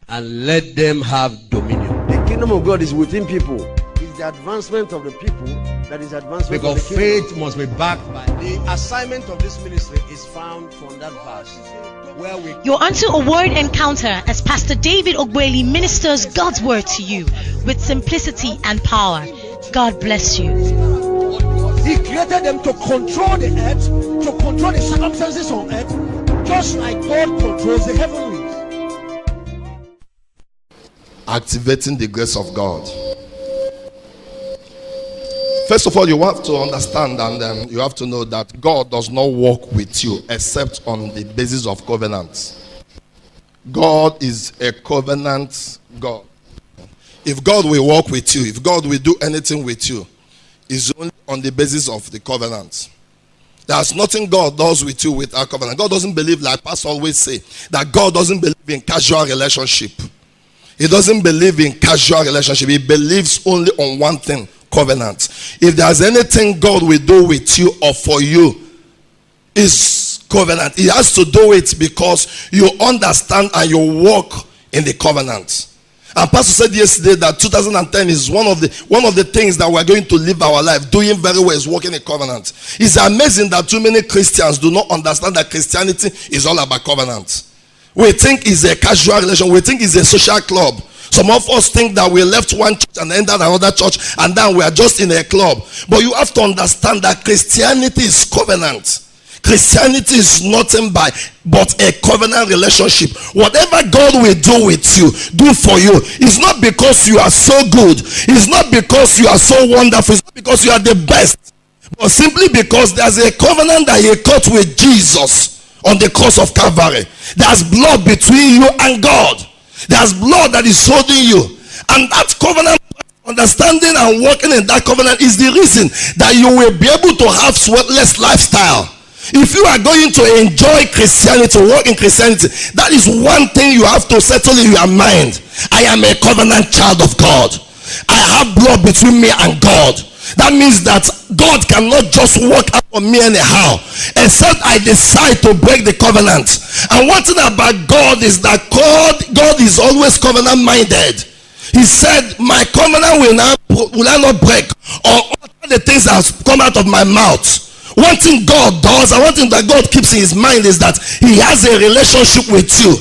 and let them have dominion. The kingdom of God is within people. It's the advancement of the people that is advancement because of the kingdom. faith must be backed by the assignment of this ministry is found from that verse where we You're onto a word encounter as Pastor David Ogbueli ministers God's word to you with simplicity and power. God bless you. He created them to control the earth, to control the circumstances on earth, just like God controls the heavenlies. Activating the grace of God. First of all, you have to understand and you have to know that God does not work with you except on the basis of covenants. God is a covenant God. If God will work with you, if God will do anything with you, it's only on the basis of the covenant. There's nothing God does with you without covenant. God doesn't believe, like Pastor always say, that God doesn't believe in casual relationship. He doesn't believe in casual relationship. He believes only on one thing, covenant. If there's anything God will do with you or for you, is covenant. He has to do it because you understand and you walk in the covenant. And Pastor said yesterday that 2010 is one of the things that we're going to live our life doing very well is walking in covenant. It's amazing that too many Christians do not understand that Christianity is all about covenant. We think it's a casual relation. We think it's a social club. Some of us think that we left one church and entered another church and then we are just in a club. But you have to understand that Christianity is covenant. Christianity is nothing but a covenant relationship. Whatever God will do with you, do for you, it's not because you are so good. It's not because you are so wonderful. It's not because you are the best. But simply because there's a covenant that he cut with Jesus on the cross of Calvary. There's blood between you and God. There's blood that is holding you. And that covenant, understanding and working in that covenant is the reason that you will be able to have sweatless lifestyle. If you are going to enjoy Christianity, walk in Christianity, that is one thing you have to settle in your mind. I am a covenant child of God. I have blood between me and God. That means that God cannot just walk out on me anyhow, except I decide to break the covenant. And one thing about God is that God is always covenant minded. He said, my covenant will I not break or utter the things that have come out of my mouth. One thing God does, and one thing that God keeps in his mind is that he has a relationship with you.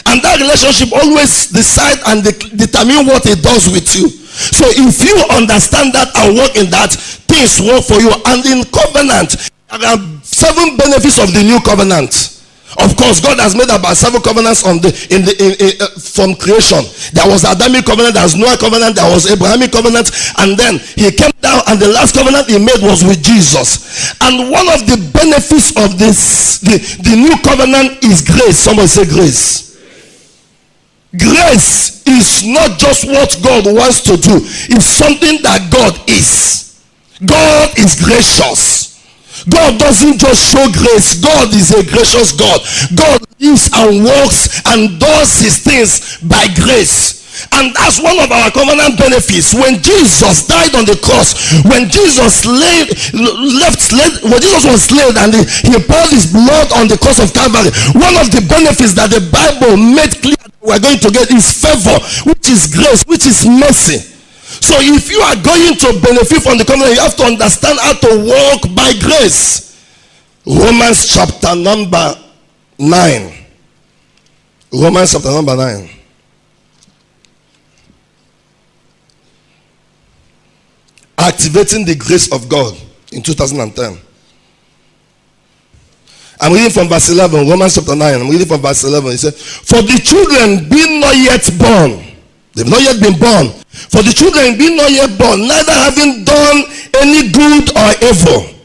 And that relationship always decide and determine what he does with you. So if you understand that and work in that, things work for you. And in covenant, there are 7 benefits of the new covenant. Of course, God has made about 7 covenants from creation. There was Adamic covenant, there was Noah covenant, there was Abrahamic covenant, and then he came down and the last covenant he made was with Jesus. And one of the benefits of this, the new covenant is grace. Somebody say grace. Grace is not just what God wants to do. It's something that God is. God is gracious. God doesn't just show grace. God is a gracious God. God lives and walks and does his things by grace. And that's one of our covenant benefits. When Jesus died on the cross, when Jesus when Jesus was slain and he poured his blood on the cross of Calvary, one of the benefits that the Bible made clear that we're going to get is favor, which is grace, which is mercy. So if you are going to benefit from the covenant, you have to understand how to walk by grace. Romans chapter number 9. Romans chapter number 9. Activating the grace of God in 2010. I'm reading from verse 11, Romans chapter 9. I'm reading from verse 11. He said, for the children being not yet born, they've not yet been born. For the children being not yet born, neither having done any good or evil,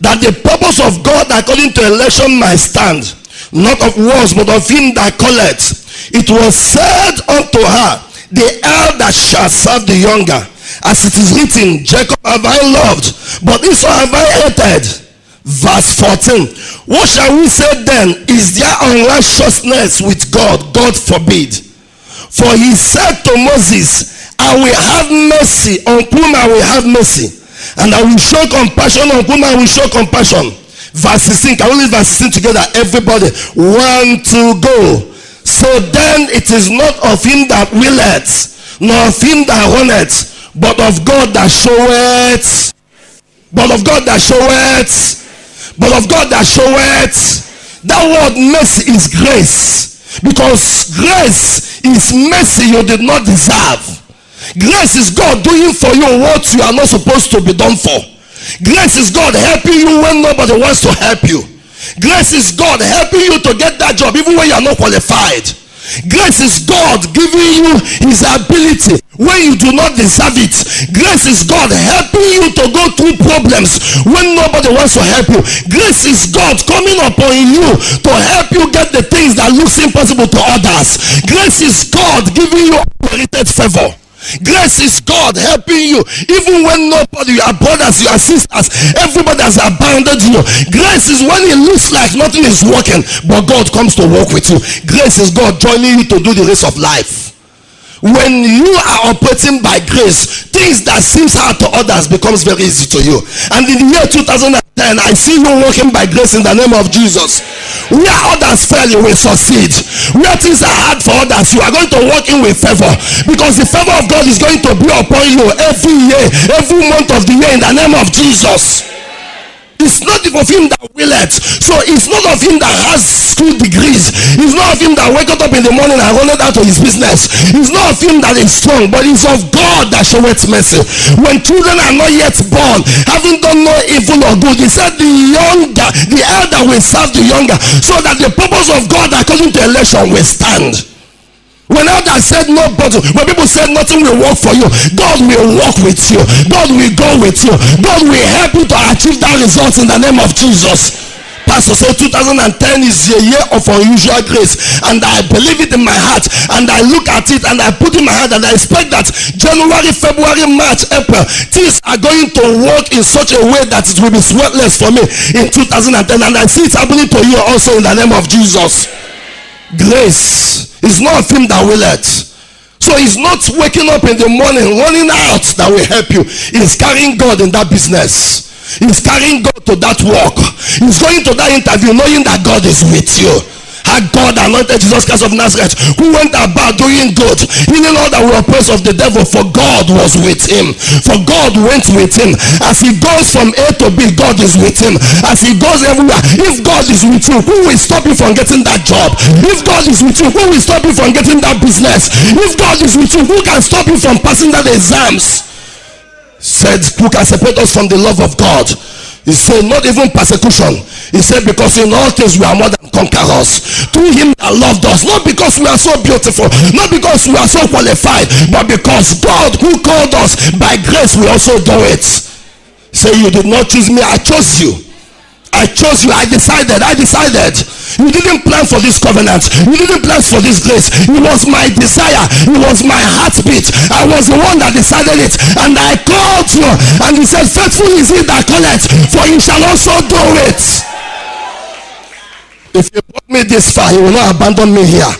that the purpose of God according to election might stand, not of works, but of him that calleth. It was said unto her, the elder shall serve the younger. As it is written, Jacob have I loved, but Esau have I hated. Verse 14. What shall we say then? Is there unrighteousness with God? God forbid. For he said to Moses, I will have mercy on whom I will have mercy, and I will show compassion on whom I will show compassion. Verse 16. Can we read verse 16 together? Everybody. 1, 2, go. So then it is not of him that willeth, nor of him that runneth, but of God that showeth. But of God that showeth. But of God that showeth. That word mercy is grace. Because grace is mercy you did not deserve. Grace is God doing for you what you are not supposed to be done for. Grace is God helping you when nobody wants to help you. Grace is God helping you to get that job even when you are not qualified. Grace is God giving you his ability when you do not deserve it. Grace is God helping you to go through problems when nobody wants to help you. Grace is God coming upon you to help you get the things that looks impossible to others. Grace is God giving you unmerited favor. Grace is God helping you even when nobody, your brothers, your sisters, everybody has abandoned you. Grace is when it looks like nothing is working, but God comes to work with you. Grace is God joining you to do the race of life. When you are operating by grace, things that seems hard to others becomes very easy to you. And in the year 2010, I see you walking by grace in the name of Jesus. Where others fail, you will succeed. Where things are hard for others, you are going to walk in with favor, because the favor of God is going to be upon you every year, every month of the year in the name of Jesus. It's not of him that willeth. So it's not of him that has school degrees. It's not of him that waketh up in the morning and runneth out to his business. It's not of him that is strong, but it's of God that showeth mercy. When children are not yet born, having done no evil or good, he said the elder will serve the younger, so that the purpose of God according to election will stand. When others said no, but when people said nothing will work for you, God will work with you. God will go with you. God will help you to achieve that result in the name of Jesus. Pastor said 2010 is a year of unusual grace, and I believe it in my heart, and I look at it and I put in my heart, and I expect that January, February, March, April, things are going to work in such a way that it will be sweatless for me in 2010, and I see it happening to you also in the name of Jesus. Grace is not of him that willeth. So he's not waking up in the morning running out that will help you. He's carrying God in that business. He's carrying God to that work. He's going to that interview knowing that God is with you. How God anointed Jesus Christ of Nazareth, who went about doing good, healing all that were oppressed of the devil, for God was with him. For God went with him. As he goes from A to B, God is with him. As he goes everywhere, if God is with you, who will stop you from getting that job? If God is with you, who will stop you from getting that business? If God is with you, who can stop you from passing that exams? Said, who can separate us from the love of God? He said, not even persecution. He said, because in all things we are more than conquerors through him that loved us. Not because we are so beautiful, not because we are so qualified, but because God who called us by grace will also do it. Say, you did not choose me, I chose you. I chose you. I decided. You didn't plan for this covenant. You didn't plan for this grace. It was my desire. It was my heartbeat. I was the one that decided it, and I called you. And he said, faithful is he that calleth, for he shall also do it. If you brought me this far, he will not abandon me here,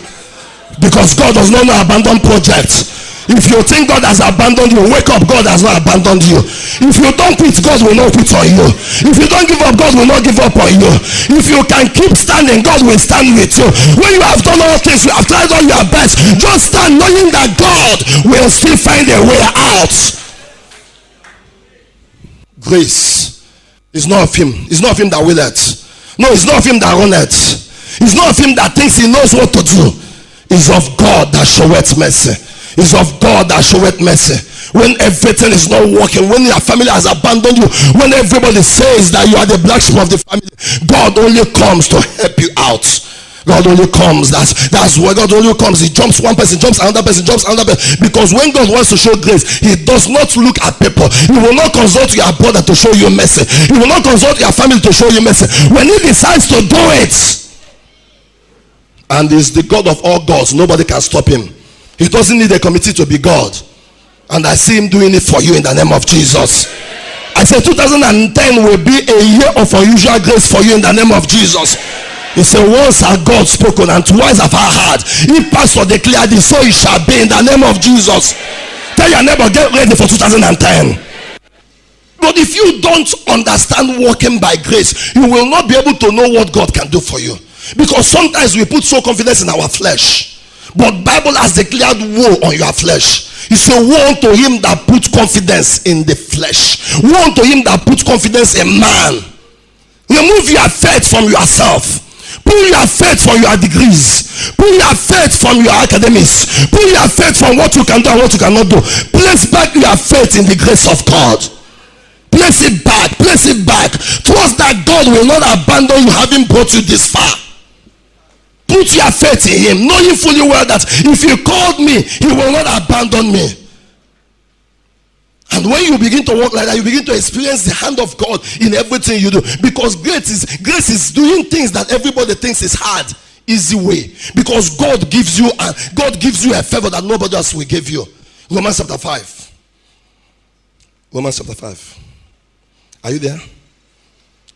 because God does not abandon projects. If you think God has abandoned you, wake up. God has not abandoned you. If you don't quit, God will not quit on you. If you don't give up, God will not give up on you. If you can keep standing, God will stand with you. When you have done all things, you have tried all your best, just stand knowing that God will still find a way out. Grace is not of him. It's not of him that willeth. No, it's not of him that runneth. It's not of him that thinks he knows what to do. It's of God that showeth mercy. It's of God that showeth mercy. When everything is not working, when your family has abandoned you, when everybody says that you are the black sheep of the family, God only comes to help you out. God only comes. That's where God only comes. He jumps one person, jumps another person, jumps another person. Because when God wants to show grace, he does not look at people. He will not consult your brother to show you mercy. He will not consult your family to show you mercy. When he decides to do it, and is the God of all gods, nobody can stop him. He doesn't need a committee to be God. And I see him doing it for you in the name of Jesus. I said 2010 will be a year of unusual grace for you in the name of Jesus. He said, once have God spoken and twice have I heard. If pastor declared it, so it shall be in the name of Jesus. Tell your neighbor, get ready for 2010. But if you don't understand walking by grace, you will not be able to know what God can do for you. Because sometimes we put so confidence in our flesh. But Bible has declared woe on your flesh. He said, woe unto him that put confidence in the flesh. Woe unto him that put confidence in man. Remove your faith from yourself. Put your faith from your degrees. Put your faith from your academics. Put your faith from what you can do and what you cannot do. Place back your faith in the grace of God. Place it back. Place it back. Trust that God will not abandon you, having brought you this far. Put your faith in him, knowing fully well that if he called me, he will not abandon me. And when you begin to walk like that, you begin to experience the hand of God in everything you do. Because grace is doing things that everybody thinks is hard, easy way. Because God gives you a favor that nobody else will give you. Romans chapter 5. Romans chapter 5. Are you there?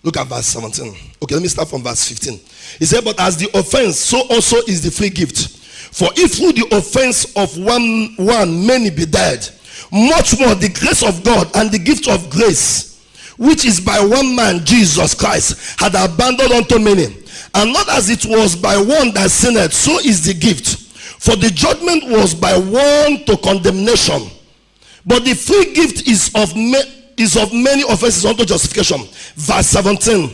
Look at verse 17. Okay, let me start from verse 15. He said, but as the offense, so also is the free gift. For if through the offense of one many be dead, much more the grace of God and the gift of grace, which is by one man, Jesus Christ, had abandoned unto many. And not as it was by one that sinned, so is the gift. For the judgment was by one to condemnation, but the free gift is of many offenses unto justification. Verse 17.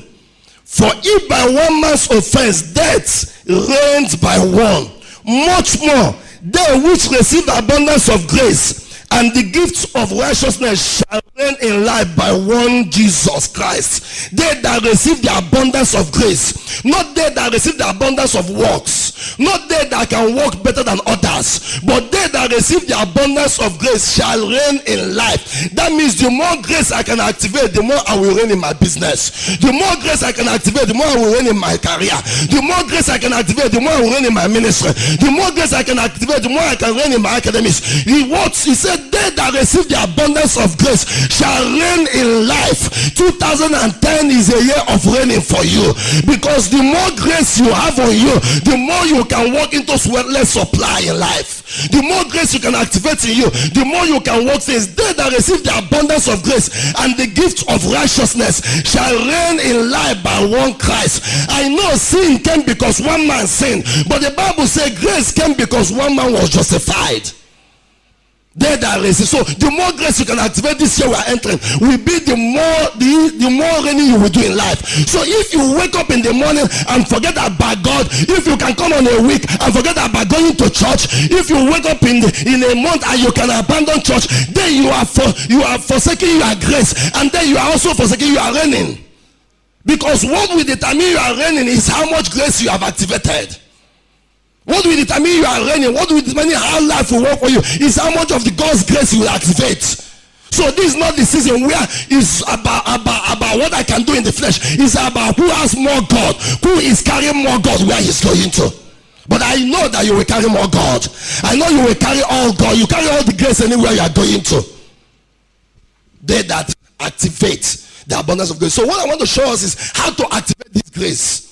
For if by one man's offense death reigns by one, much more they which receive the abundance of grace and the gifts of righteousness shall reign in life by one Jesus Christ. They that receive the abundance of grace, not they that receive the abundance of works, not they that can work better than others, but they that receive the abundance of grace shall reign in life. That means the more grace I can activate, the more I will reign in my business. The more grace I can activate, the more I will reign in my career. The more grace I can activate, the more I will reign in my ministry. The more grace I can activate, the more I can reign in my academics. He said, they that receive the abundance of grace shall reign in life. 2010 is a year of reigning for you, because the more grace you have on you, the more you can walk into sweatless supply in life. The more grace you can activate in you, the more you can walk things. They that receive the abundance of grace and the gift of righteousness shall reign in life by one Christ. I know sin came because one man sinned, but the Bible says grace came because one man was justified. They that receive. So the more grace you can activate this year we are entering will be the more reigning you will do in life. So if you wake up in the morning and forget about God, if you can come on a week and forget about going to church, if you wake up in a month and you can abandon church, then you are forsaking your grace, and then you are also forsaking your reigning. Because what will determine your reigning is how much grace you have activated. What will determine you are reigning, what will determine how life will work for you, is how much of the God's grace you will activate. So this is not the season where it's about what I can do in the flesh. It's about who has more God, who is carrying more God where he's going to. But I know that you will carry more God. I know you will carry all God. You carry all the grace anywhere you are going to. They that activate the abundance of grace. So what I want to show us is how to activate this grace.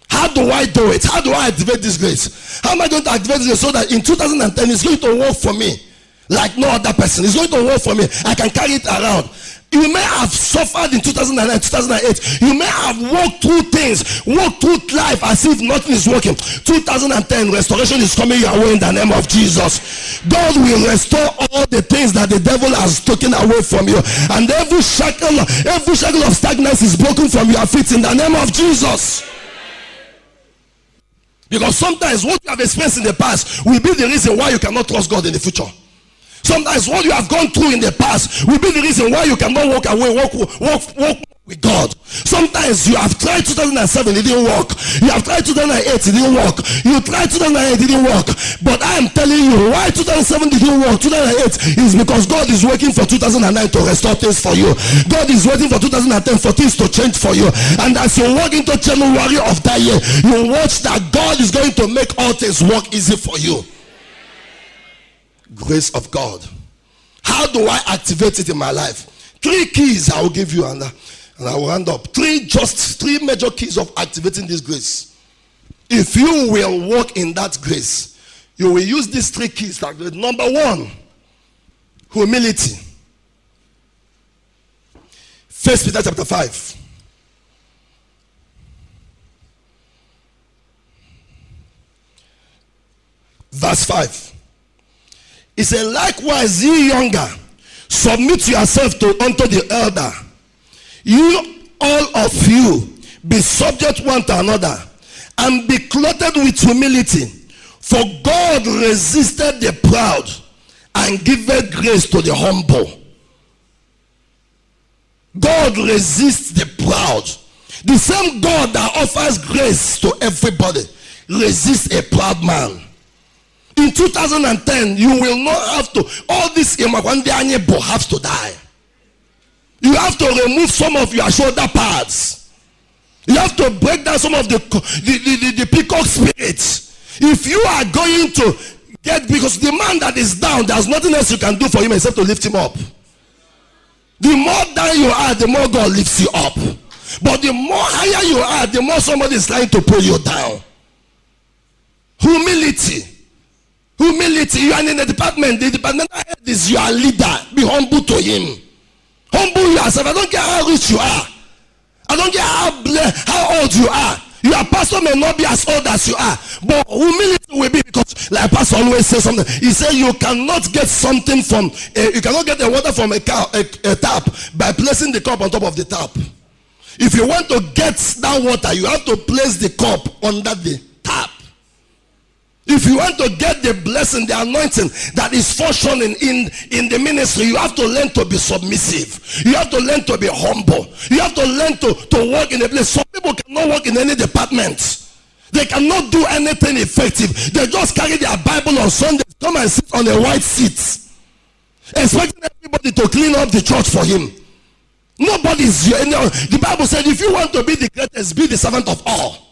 How do I do it? How do I activate this grace? How am I going to activate this grace so that in 2010 it's going to work for me like no other person? It's going to work for me. I can carry it around. You may have suffered in 2009, 2008. You may have walked through things, walked through life as if nothing is working. 2010, restoration is coming your way in the name of Jesus. God will restore all the things that the devil has taken away from you. And every shackle of stagnancy is broken from your feet in the name of Jesus. Because sometimes what you have experienced in the past will be the reason why you cannot trust God in the future. Sometimes what you have gone through in the past will be the reason why you cannot walk with God. Sometimes you have tried 2007, it didn't work. You have tried 2008, it didn't work. You tried 2008, it didn't work. But I am telling you, why 2007 didn't work, 2008 is because God is working for 2009 to restore things for you. God is waiting for 2010 for things to change for you. And as you walk into January of that year, you watch that God is going to make all things work easy for you. Grace of God. How do I activate it in my life? 3 keys I will give you, and I will round up. 3 major keys of activating this grace. If you will walk in that grace, you will use these 3 keys. Number 1, humility. 1 Peter chapter 5. Verse 5. He said, likewise, ye younger, submit yourself unto the elder. You, all of you, be subject one to another, and be clothed with humility. For God resisted the proud, and giveth grace to the humble. God resists the proud. The same God that offers grace to everybody resists a proud man. In 2010, you will not have to, all this Imakwande have to die. You have to remove some of your shoulder pads. You have to break down some of the peacock spirits. If you are going to get, because the man that is down, there's nothing else you can do for him except to lift him up. The more down you are, the more God lifts you up. But the more higher you are, the more somebody is trying to pull you down. Humility. Humility. You are in the department. The departmental head is your leader. Be humble to him. Humble yourself. I don't care how rich you are. I don't care how old you are. Your pastor may not be as old as you are, but humility will be, because like pastor always says something. He said you cannot get something from you cannot get the water from a tap by placing the cup on top of the tap. If you want to get that water, you have to place the cup under the tap. If you want to get the blessing, the anointing that is functioning in the ministry, you have to learn to be submissive. You have to learn to be humble. You have to learn to work in a place. Some people cannot work in any department. They cannot do anything effective. They just carry their Bible on Sunday, come and sit on a white seat, expecting everybody to clean up the church for him. Nobody's here. The Bible said, if you want to be the greatest, be the servant of all.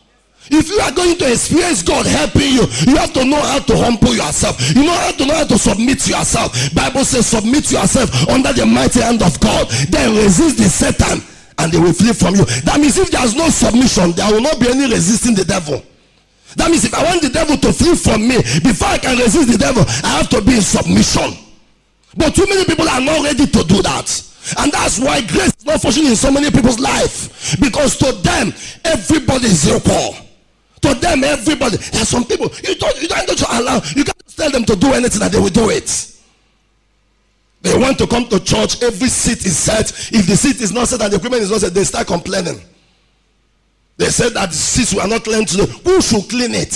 If you are going to experience God helping you, you have to know how to humble yourself. You have to know how to submit yourself. Bible says, submit yourself under the mighty hand of God. Then resist the Satan, and they will flee from you. That means if there is no submission, there will not be any resisting the devil. That means if I want the devil to flee from me, before I can resist the devil, I have to be in submission. But too many people are not ready to do that. And that's why grace is not functioning in so many people's life. Because to them, everybody is equal. To them, everybody. There are some people, you don't allow, you can't tell them to do anything and they will do it. They want to come to church, every seat is set. If the seat is not set and the equipment is not set, they start complaining. They said that the seats were not clean today. Who should clean it?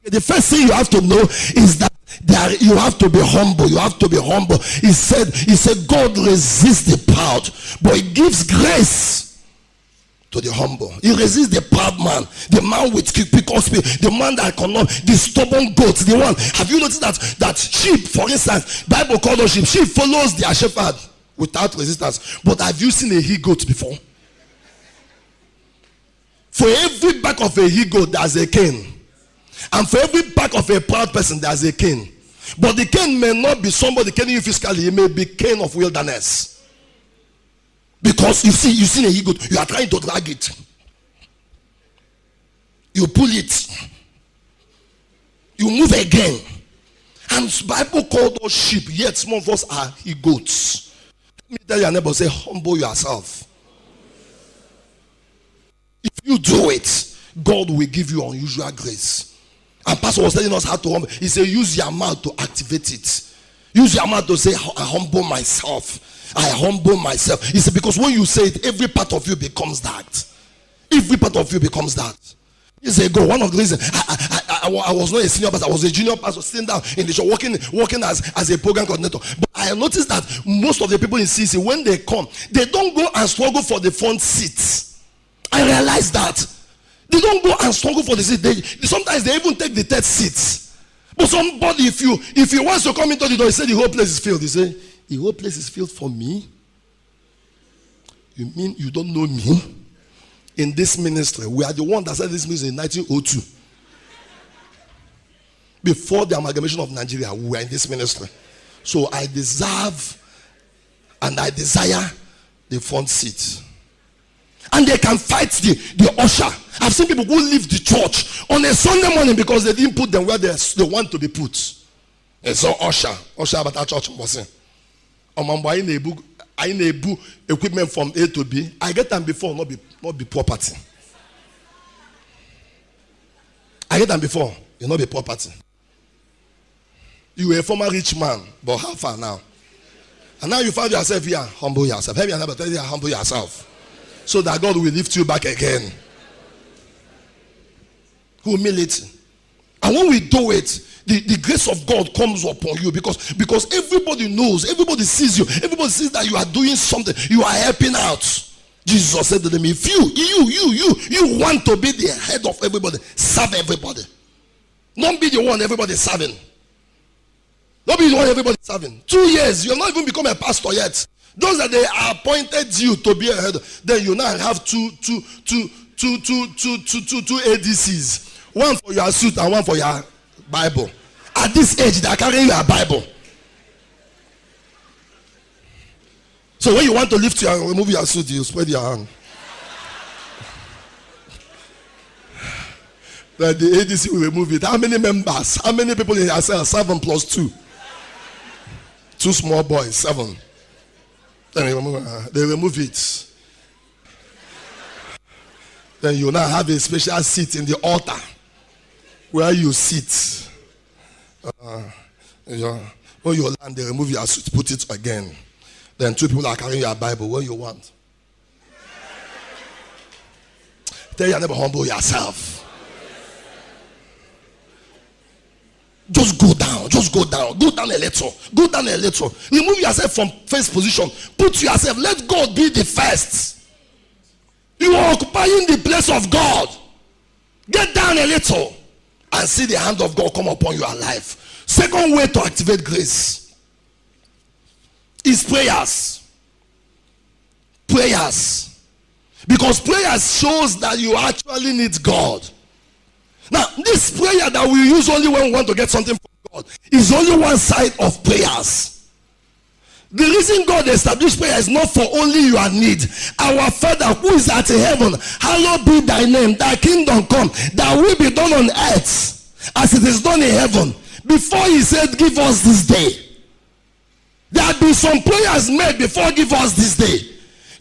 The first thing you have to know is that you have to be humble. You have to be humble. He said God resists the proud, but he gives grace to the humble. He resists the proud man, the man with peacock spirit, the man that cannot, the stubborn goat, the one. Have you noticed that sheep, for instance, Bible called those sheep. Sheep follows their shepherd without resistance. But have you seen a he-goat before? For every back of a he-goat, there's a cane. And for every back of a proud person, there's a cane. But the cane may not be somebody caning you physically. It may be cane of wilderness. Because you see a he-goat, you are trying to drag it. You pull it. You move again. And the Bible called those sheep, yet some of us are he-goats. Let me tell your neighbor, say, humble yourself. If you do it, God will give you unusual grace. And Pastor was telling us how to humble. He said, use your mouth to activate it. Use your mouth to say, I humble myself. I humble myself. He said, because when you say it, every part of you becomes that. Every part of you becomes that. Years ago, one of the reasons I was not a senior pastor, I was a junior pastor, sitting down in the church, working as a program coordinator. But I noticed that most of the people in CC, when they come, they don't go and struggle for the front seats. I realized that. They don't go and struggle for the seat. Sometimes they even take the third seats. But somebody, if you want to come into the door, he said the whole place is filled. He said, the whole place is filled for me? You mean you don't know me? In this ministry, we are the one that started this ministry in 1902. Before the amalgamation of Nigeria, we were in this ministry. So I deserve and I desire the front seat. And they can fight the usher. I've seen people who leave the church on a Sunday morning because they didn't put them where they want to be put. And so usher about our church was saying, I need equipment from A to B. I get them before, not be property. I get them before, it not be property. You were a former rich man, but how far now? And now you find yourself here, humble yourself. Have you ever tell you humble yourself? So that God will lift you back again. Humility. And when we do it, the grace of God comes upon you because everybody knows, everybody sees you, everybody sees that you are doing something, you are helping out. Jesus said to them, if you want to be the head of everybody, serve everybody. Don't be the one everybody serving. Don't be the one everybody serving. 2 years, you have not even become a pastor yet. Those that they appointed you to be a head, then you now have two ADCs. One for your suit and one for your Bible. At this age, they are carrying your Bible. So when you want to lift your remove your suit, you spread your hand. Then the ADC will remove it. How many members? How many people in your cell? 7 plus 2. 2 small boys, 7. Then they remove it. Then you now have a special seat in the altar where you sit. When you land, they remove your suit, put it again. Then 2 people are carrying your Bible. What you want? Tell your neighbor, humble yourself. Just go down. Just go down. Go down a little. Go down a little. Remove yourself from first position. Put yourself. Let God be the first. You are occupying the place of God. Get down a little and see the hand of God come upon your life. Second way to activate grace is prayers. Prayers. Because prayers shows that you actually need God. Now, this prayer that we use only when we want to get something from God is only one side of prayers. The reason God established prayer is not for only your need. Our Father who is at heaven, hallowed be thy name, thy kingdom come, thy will be done on earth as it is done in heaven. Before he said, give us this day. There had been some prayers made before give us this day.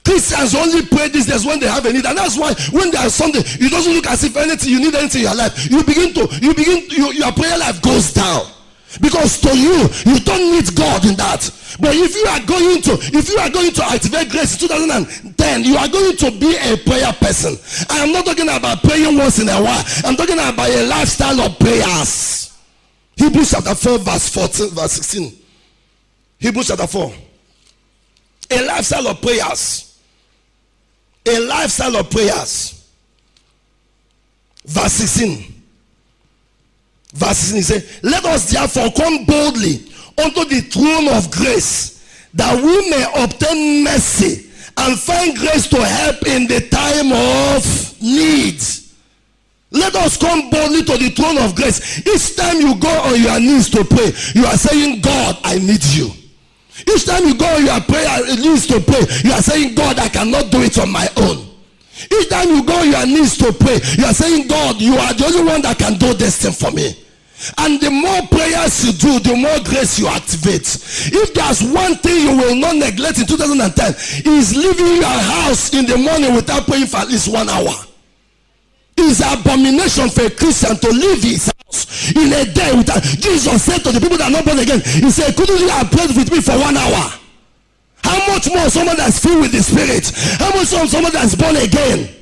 Christians only pray these days when they have a need, and that's why when there is something, it doesn't look as if you need anything in your life. Your prayer life goes down because to you don't need God in that. But if you are going to activate grace in 2010, you are going to be a prayer person. I am not talking about praying once in a while. I'm talking about a lifestyle of prayers. Hebrews chapter 4 verse 16. Hebrews chapter 4. A lifestyle of prayers. A lifestyle of prayers. Verse 16. Verse 16 he said, let us therefore come boldly unto the throne of grace, that we may obtain mercy and find grace to help in the time of need. Let us come boldly to the throne of grace. Each time you go on your knees to pray, you are saying, God, I need you. Each time you go on your prayer knees to pray, you are saying, God, I cannot do it on my own. Each time you go on your knees to pray, you are saying, God, you are the only one that can do this thing for me. And the more prayers you do, the more grace you activate. If there's one thing you will not neglect in 2010, is leaving your house in the morning without praying for at least 1 hour. It's an abomination for a Christian to leave his house in a day without. Jesus said to the people that are not born again, he said, couldn't you have prayed with me for 1 hour? How much more someone that's filled with the Spirit? How much more someone that's born again?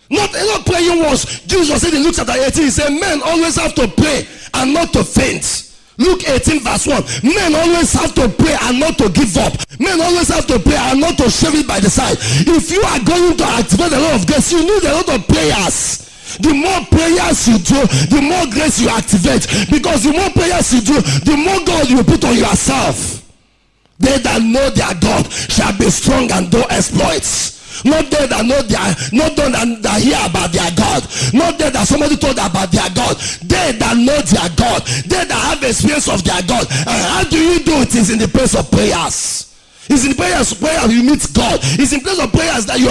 Not praying once. Jesus said in Luke chapter 18, he said, men always have to pray and not to faint. Luke 18 verse 1. Men always have to pray and not to give up. Men always have to pray and not to shove it by the side. If you are going to activate a lot of grace, you need a lot of prayers. The more prayers you do, the more grace you activate. Because the more prayers you do, the more God you put on yourself. They that know their God shall be strong and do exploits. Not they that know not they that hear about their God. Not they that somebody told about their God. They that know their God. They that have experience of their God. And how do you do it? Is in the place of prayers. It's in the prayers you meet God. It's in place of prayers that you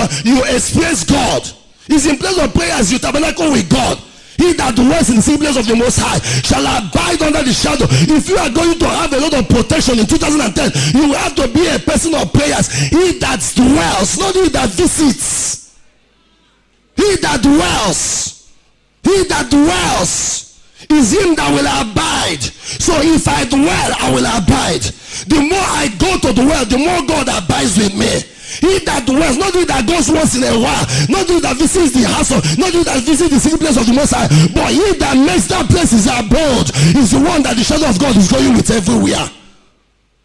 experience God. It's in place of prayers you tabernacle with God. He that dwells in the secret place of the Most High shall abide under the shadow. If you are going to have a lot of protection in 2010, you will have to be a person of prayers. He that dwells, not he that visits. He that dwells. He that dwells Is him that will abide. So if I dwell, I will abide. The more I go to dwell, the more God abides with me. He that dwells, not he that goes once in a while, not he that visits the house of, not he that visits the secret place of the Most High, but he that makes that place his abode is the one that the shadow of God is going with everywhere.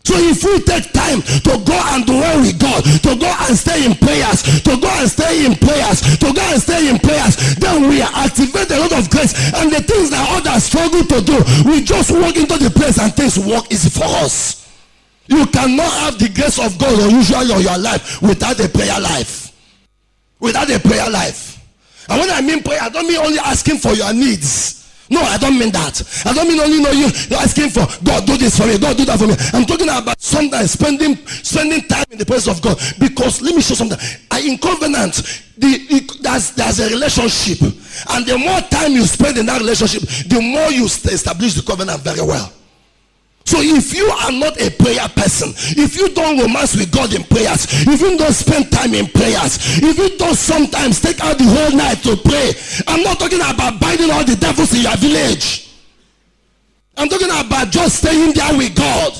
So if we take time to go and dwell with God, to go and stay in prayers, to go and stay in prayers, to go and stay in prayers, then we activate a lot of grace, and the things that others struggle to do, we just walk into the place and things work easy for us. You cannot have the grace of God unusually on your life without a prayer life. Without a prayer life. And when I mean prayer, I don't mean only asking for your needs. No, I don't mean that. I don't mean only you're asking for God, do this for me, God, do that for me. I'm talking about sometimes spending time in the presence of God. Because let me show something. In covenant, there's a relationship, and the more time you spend in that relationship, the more you establish the covenant very well. So if you are not a prayer person, if you don't romance with God in prayers, if you don't spend time in prayers, if you don't sometimes take out the whole night to pray, I'm not talking about binding all the devils in your village. I'm talking about just staying there with God,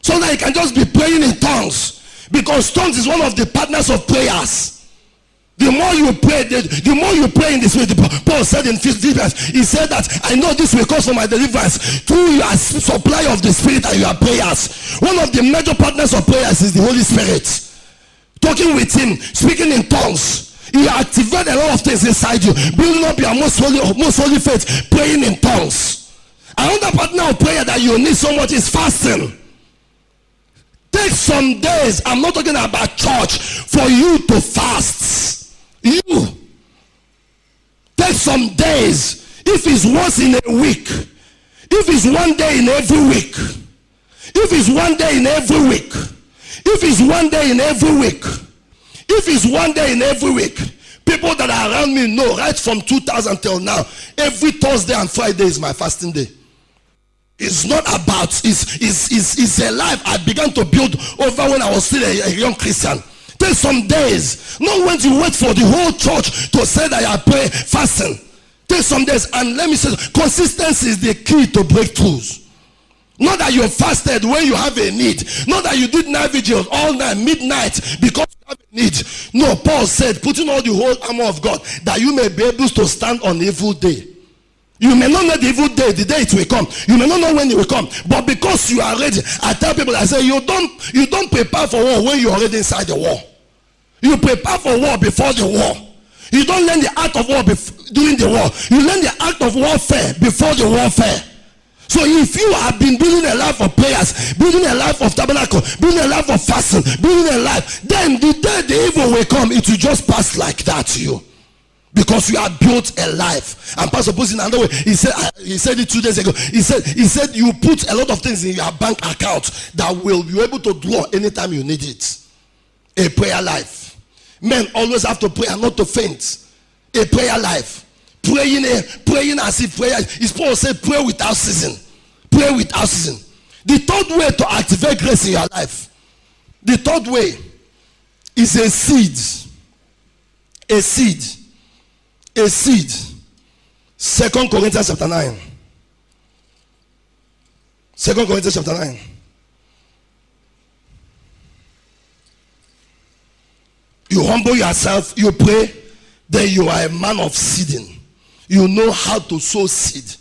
so that you can just be praying in tongues, because tongues is one of the partners of prayers. The more you pray, the more you pray in this way. Paul said in Philippians, he said that I know this will cause for my deliverance through your supply of the Spirit and your prayers. One of the major partners of prayers is the Holy Spirit. Talking with him, speaking in tongues, he activates a lot of things inside you, building up your most holy faith, praying in tongues. Another partner of prayer that you need so much is fasting. Take some days, I'm not talking about church, for you to fast. You take some days. If it's once in a week, if it's one day in every week, if it's one day in every week, if it's one day in every week, if it's one day in every week, people that are around me know right from 2000 till now, every Thursday and Friday is my fasting day. It's not about, it's a life I began to build over when I was still a young Christian. Take some days, not when you wait for the whole church to say that you are praying, fasting. Take some days, and let me say, consistency is the key to breakthroughs. Not that you fasted when you have a need, not that you did night vigils all night, midnight, because you have a need. No, Paul said, putting on the whole armor of God, that you may be able to stand on evil day. You may not know the evil day, the day it will come. You may not know when it will come. But because you are ready, I tell people, I say, you don't prepare for war when you're already inside the war. You prepare for war before the war. You don't learn the art of war during the war. You learn the art of warfare before the warfare. So if you have been building a life of prayers, building a life of tabernacle, building a life of fasting, building a life, then the day the evil will come, it will just pass like that to you. Because you have built a life. And Pastor Puss in another way, he said it 2 days ago. He said you put a lot of things in your bank account that will be able to draw anytime you need it. A prayer life. Men always have to pray and not to faint. A prayer life. Praying as if prayer is. Paul said, pray without ceasing. Pray without ceasing. The third way to activate grace in your life. The third way is a seed. A seed. A seed. 2 Corinthians chapter 9. 2 Corinthians chapter 9. You humble yourself, you pray, then you are a man of seeding. You know how to sow seed.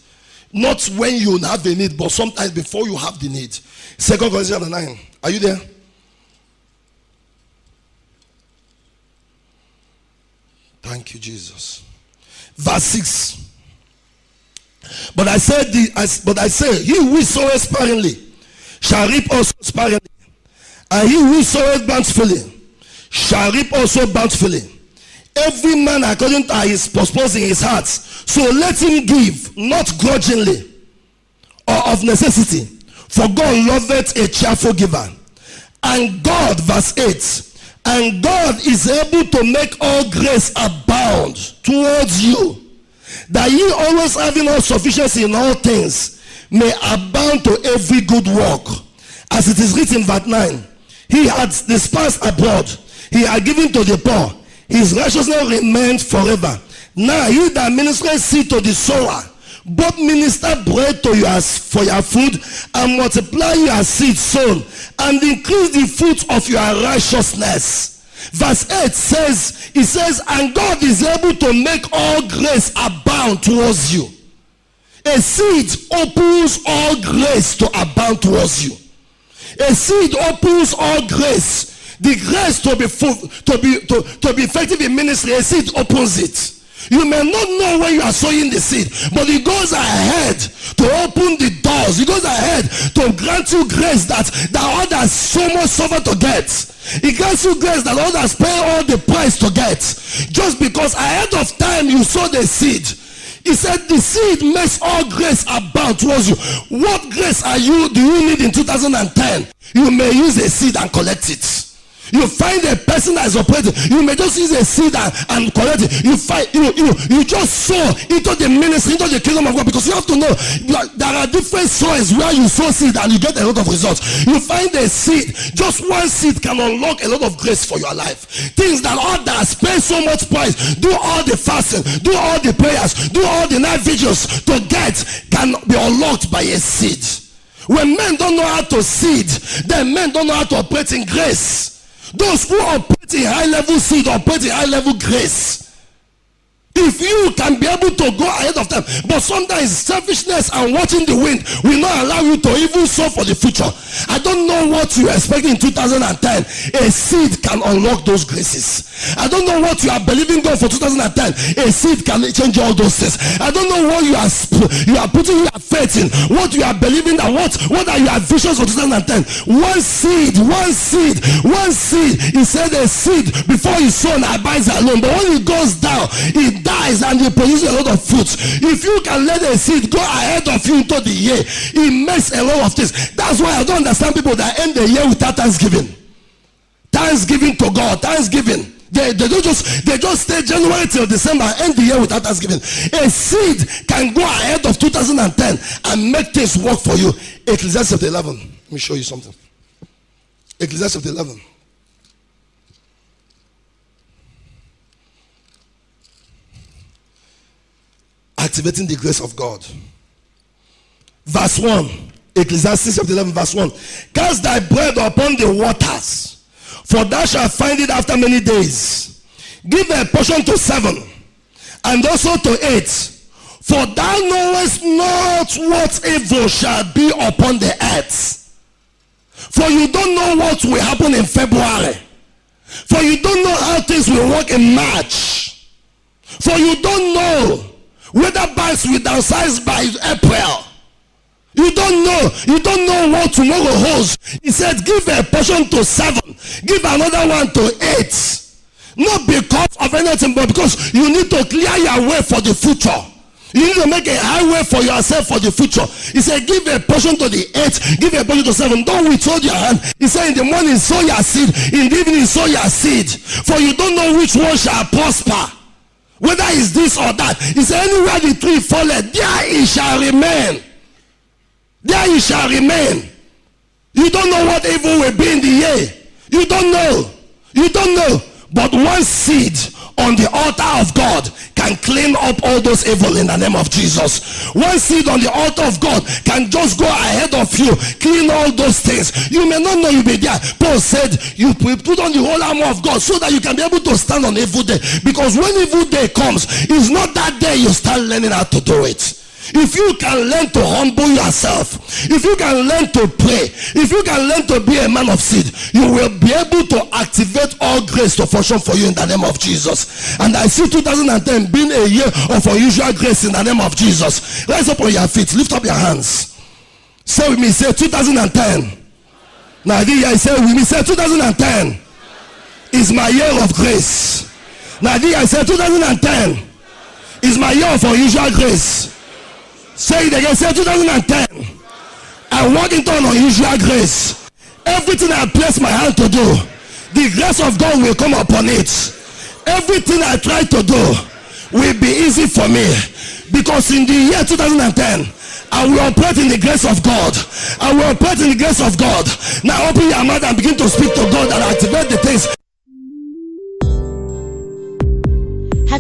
Not when you have a need, but sometimes before you have the need. 2 Corinthians chapter 9. Are you there? Thank you, Jesus. Verse 6. But I say, he who soweth sparingly shall reap also sparingly, and he who soweth bountifully shall reap also bountifully. Every man according to his purpose in his heart. So let him give, not grudgingly or of necessity, for God loveth a cheerful giver. And God, verse 8, and God is able to make all grace abound towards you, that ye always having all sufficiency in all things may abound to every good work. As it is written, verse 9, he had dispersed abroad, he had given to the poor, his righteousness remained forever. Now he that ministereth seed to the sower both minister bread to you for your food, and multiply your seed sown, and increase the fruit of your righteousness. Verse 8 says, it says, and God is able to make all grace abound towards you. A seed opens all grace to abound towards you. A seed opens all grace. The grace to be effective in ministry, a seed opens it. You may not know when you are sowing the seed, but it goes ahead to open the doors. It goes ahead to grant you grace that others so much suffer to get. It grants you grace that others pay all the price to get. Just because ahead of time you sow the seed. He said the seed makes all grace abound towards you. What grace do you need in 2010? You may use a seed and collect it. You find a person that is operating, you may just use a seed and collect it. You just sow into the ministry, into the kingdom of God, because you have to know there are different soils where you sow seed and you get a lot of results. You find a seed, just one seed can unlock a lot of grace for your life. Things that others pay so much price, do all the fasting, do all the prayers, do all the night vigils to get, can be unlocked by a seed. When men don't know how to seed, then men don't know how to operate in grace. Those who operate in high level seed operate in high level grace. If you can be able to go ahead of them, but sometimes selfishness and watching the wind will not allow you to even sow for the future. I don't know what you expect in 2010. A seed can unlock those graces. I don't know what you are believing God for 2010. A seed can change all those things. I don't know what you are putting your faith in, what you are believing, and what are your visions for 2010. One seed. He said a seed before his son abides alone, but when it goes down, it dies and it produces a lot of fruits. If you can let a seed go ahead of you into the year, it makes a lot of things. That's why I don't understand people that end the year without thanksgiving. Thanksgiving to God, thanksgiving. They just stay January till December and end the year without thanksgiving. A seed can go ahead of 2010 and make things work for you. Ecclesiastes chapter 11. Let me show you something. Ecclesiastes chapter 11. Activating the grace of God. Verse 1. Ecclesiastes chapter 11 verse 1. Cast thy bread upon the waters, for thou shalt find it after many days. Give a portion to 7, and also to 8. For thou knowest not what evil shall be upon the earth. For you don't know what will happen in February. For you don't know how things will work in March. For you don't know whether banks will downsize by April. You don't know what tomorrow holds. He said, give a portion to 7, give another one to 8. Not because of anything, but because you need to clear your way for the future. You need to make a highway for yourself for the future. He said, give a portion to the 8, give a portion to 7. Don't withhold your hand. He said, in the morning sow your seed, in the evening sow your seed. For you don't know which one shall prosper, whether it's this or that. He said, anywhere the tree falleth, there it shall remain. There it shall remain. You don't know what evil will be in the year. You don't know. But one seed on the altar of God can clean up all those evil in the name of Jesus. One seed on the altar of God can just go ahead of you, clean all those things. You may not know you'll be there. Paul said, you put on the whole armor of God so that you can be able to stand on evil day. Because when evil day comes, it's not that day you start learning how to do it. If you can learn to humble yourself, if you can learn to pray, if you can learn to be a man of seed, you will be able to activate all grace to function for you in the name of Jesus. And I see 2010 being a year of unusual grace in the name of Jesus. Rise up on your feet, lift up your hands. Say with me, say 2010. Now I say with me, say 2010 is my year of grace. Now I say 2010 is my year of unusual grace. Say it again. Say 2010. I walk into an unusual grace. Everything I place my hand to do, the grace of God will come upon it. Everything I try to do will be easy for me. Because in the year 2010, I will operate in the grace of God. I will operate in the grace of God. Now open your mouth and begin to speak to God and activate the things.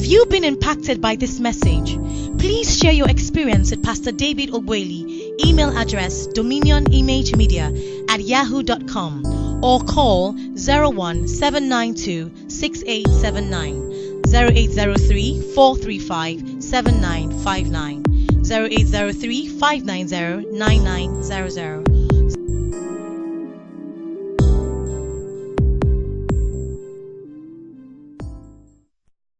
Have you been impacted by this message? Please share your experience with Pastor David Ogbueli. Email address dominionimagemedia@yahoo.com or call 01-792-6879, 0803-435-7959, 0803-590-9900.